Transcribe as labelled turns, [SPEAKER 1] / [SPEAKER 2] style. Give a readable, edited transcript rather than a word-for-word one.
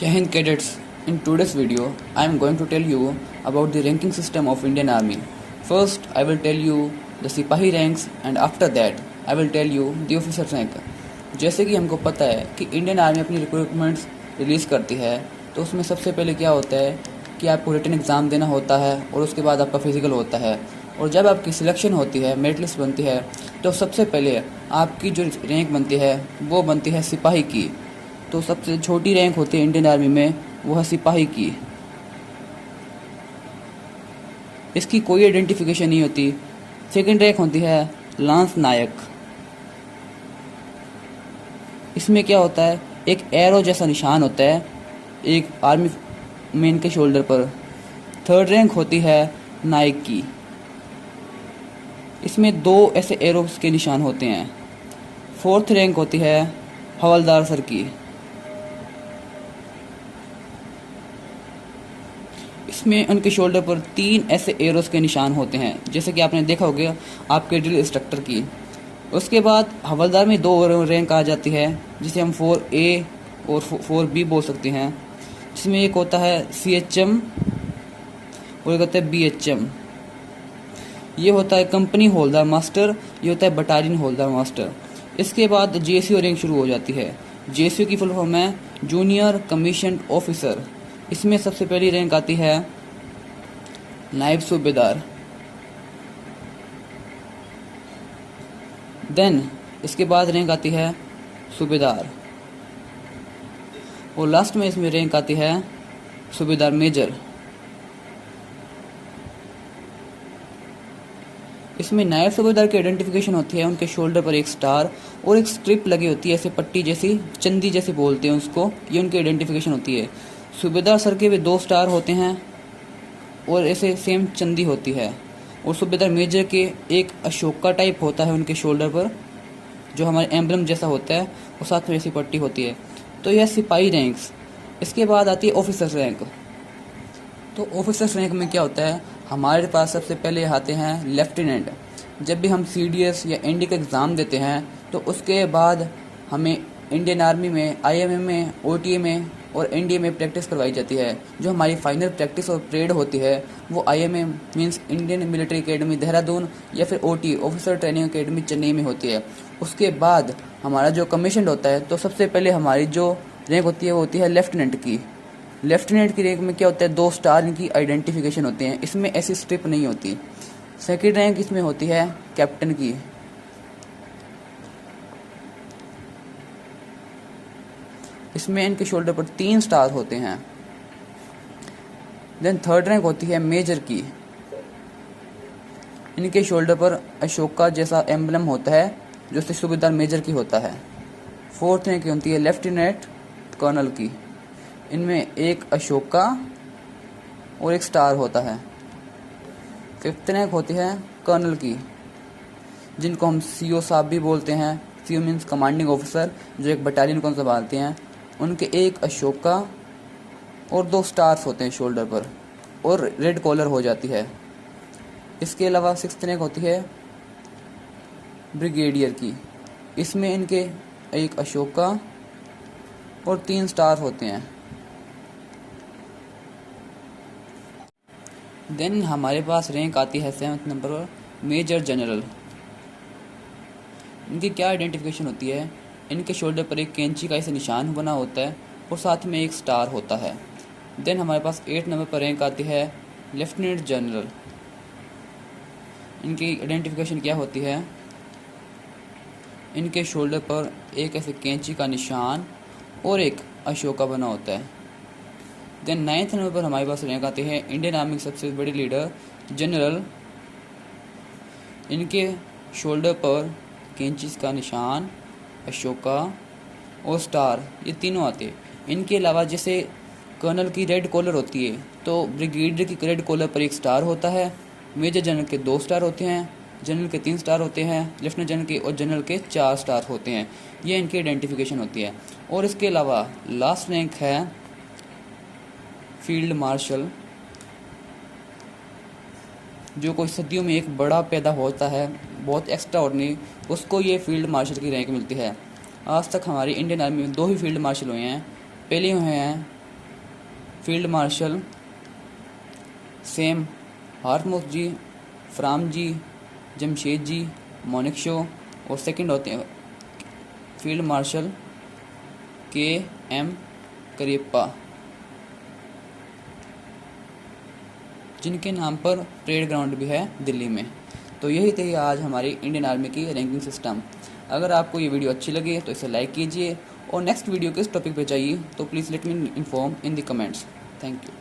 [SPEAKER 1] Jai Hind cadets, in today's video, I am going to tell you about the ranking system of Indian Army. First, I will tell you the सिपाही ranks and after that, I will tell you the officer rank. जैसे कि हमको पता है कि Indian army अपनी recruitments release करती है, तो उसमें सबसे पहले क्या होता है कि आपको रिटन एग्ज़ाम देना होता है और उसके बाद आपका फिजिकल होता है। और जब आपकी सिलेक्शन होती है, मेरिट लिस्ट बनती है, तो सबसे पहले आपकी जो रैंक बनती है वो बनती है सिपाही की। तो सबसे छोटी रैंक होती है इंडियन आर्मी में, वो है सिपाही की। इसकी कोई आइडेंटिफिकेशन नहीं होती। सेकंड रैंक होती है लांस नायक। इसमें क्या होता है, एक एरो जैसा निशान होता है एक आर्मी मैन के शोल्डर पर। थर्ड रैंक होती है नायक की। इसमें दो ऐसे एरोस के निशान होते हैं। फोर्थ रैंक होती है हवलदार सर की। इसमें उनके शोल्डर पर 3 ऐसे एरोस के निशान होते हैं, जैसे कि आपने देखा होगा आपके ड्रिल इंस्ट्रक्टर की। उसके बाद हवलदार में 2 रैंक आ जाती है, जिसे हम 4A और 4B बोल सकते हैं, जिसमें एक होता है CHM और एक होता है BHM। ये होता है कंपनी होल्डर मास्टर, ये होता है बटालियन होल्डर मास्टर। इसके बाद JSU रैंक शुरू हो जाती है। JSU की फुल फॉर्म है जूनियर कमीशन्ड ऑफिसर। इसमें सबसे पहली रैंक आती है नायब सूबेदार। देन इसके बाद रैंक आती है सूबेदार और लास्ट में इसमें रैंक आती है सूबेदार मेजर। इसमें नायब सूबेदार की आइडेंटिफिकेशन होती है, उनके शोल्डर पर एक स्टार और एक स्ट्रिप लगी होती है, ऐसे पट्टी जैसी, चंदी जैसी बोलते हैं उसको। ये उनकी आइडेंटिफिकेशन होती है। सूबेदार सर के भी 2 स्टार होते हैं और ऐसे सेम चंदी होती है। और सूबेदार मेजर के एक अशोका टाइप होता है उनके शोल्डर पर, जो हमारे एम्बलम जैसा होता है, और साथ में ऐसी पट्टी होती है। तो यह सिपाही रैंक्स। इसके बाद आती है ऑफिसर्स रैंक। तो ऑफिसर्स रैंक में क्या होता है, हमारे पास सबसे पहले आते हैं लेफ्टिनेंट। जब भी हम CDS या ND का एग्ज़ाम देते हैं, तो उसके बाद हमें इंडियन आर्मी में IMA में, OTA में और NDA में प्रैक्टिस करवाई जाती है। जो हमारी फाइनल प्रैक्टिस और परेड होती है वो IMA means Indian military academy Dehradun या फिर OTA officer training academy Chennai में होती है। उसके बाद हमारा जो कमीशन होता है, तो सबसे पहले हमारी जो रैंक होती है वो होती है लेफ्टिनेंट की। लेफ्टिनेंट की रैंक में क्या होता है, 2 स्टार इनकी आइडेंटिफिकेशन होते हैं। इसमें ऐसी स्ट्रिप नहीं होती। सेकेंड रैंक इसमें होती है कैप्टन की। इसमें इनके शोल्डर पर 3 स्टार होते हैं। देन थर्ड रैंक होती है मेजर की। इनके शोल्डर पर अशोका जैसा एम्बलम होता है, जो सूबेदार मेजर की होता है। फोर्थ रैंक होती है लेफ्टिनेंट कर्नल की। इनमें एक अशोका और एक स्टार होता है। फिफ्थ रैंक होती है कर्नल की, जिनको हम CO साहब भी बोलते हैं। CO मीन्स कमांडिंग ऑफिसर, जो एक बटालियन को संभालते हैं। उनके एक अशोका और 2 स्टार्स होते हैं शोल्डर पर और रेड कॉलर हो जाती है। इसके अलावा सिक्स्थ रैंक होती है ब्रिगेडियर की। इसमें इनके एक अशोका और 3 स्टार होते हैं। देन हमारे पास रैंक आती है 7th नंबर पर मेजर जनरल। इनकी क्या आइडेंटिफिकेशन होती है, इनके शोल्डर पर एक कैंची का ऐसे निशान बना होता है और साथ में एक स्टार होता है। देन हमारे पास 8 नंबर पर रैंक आती है लेफ्टिनेंट जनरल। इनकी आइडेंटिफिकेशन क्या होती है, इनके शोल्डर पर एक ऐसे कैंची का निशान और एक अशोका बना होता है। देन 9th नंबर पर हमारे पास रैंक आती है इंडियन आर्मी के सबसे बड़ी लीडर जनरल। इनके शोल्डर पर कैंचीस का निशान, अशोका और स्टार, ये तीनों आते हैं। इनके अलावा जैसे कर्नल की रेड कॉलर होती है, तो ब्रिगेडियर की रेड कॉलर पर एक स्टार होता है। मेजर जनरल के 2 स्टार होते हैं, जनरल के 3 स्टार होते हैं, लेफ्टिनेंट जनरल के और जनरल के 4 स्टार होते हैं। ये इनकी आइडेंटिफिकेशन होती है। और इसके अलावा लास्ट रैंक है फील्ड मार्शल। जो कोई सदियों में एक बड़ा पैदा होता है, बहुत एक्स्ट्रा ऑर्डिनरी, उसको ये फील्ड मार्शल की रैंक मिलती है। आज तक हमारी इंडियन आर्मी में 2 ही फील्ड मार्शल हुए हैं। पहले हुए हैं फील्ड मार्शल सेम हार्थमोस जी, फ्राम जी, जमशेद जी, मोनिकशो। और सेकंड होते हैं फील्ड मार्शल KM करियप्पा, जिनके नाम पर परेड ग्राउंड भी है दिल्ली में। तो यही थी आज हमारी इंडियन आर्मी की रैंकिंग सिस्टम। अगर आपको ये वीडियो अच्छी लगी तो इसे लाइक कीजिए और नेक्स्ट वीडियो किस टॉपिक पे चाहिए तो please let me inform in the comments. Thank you.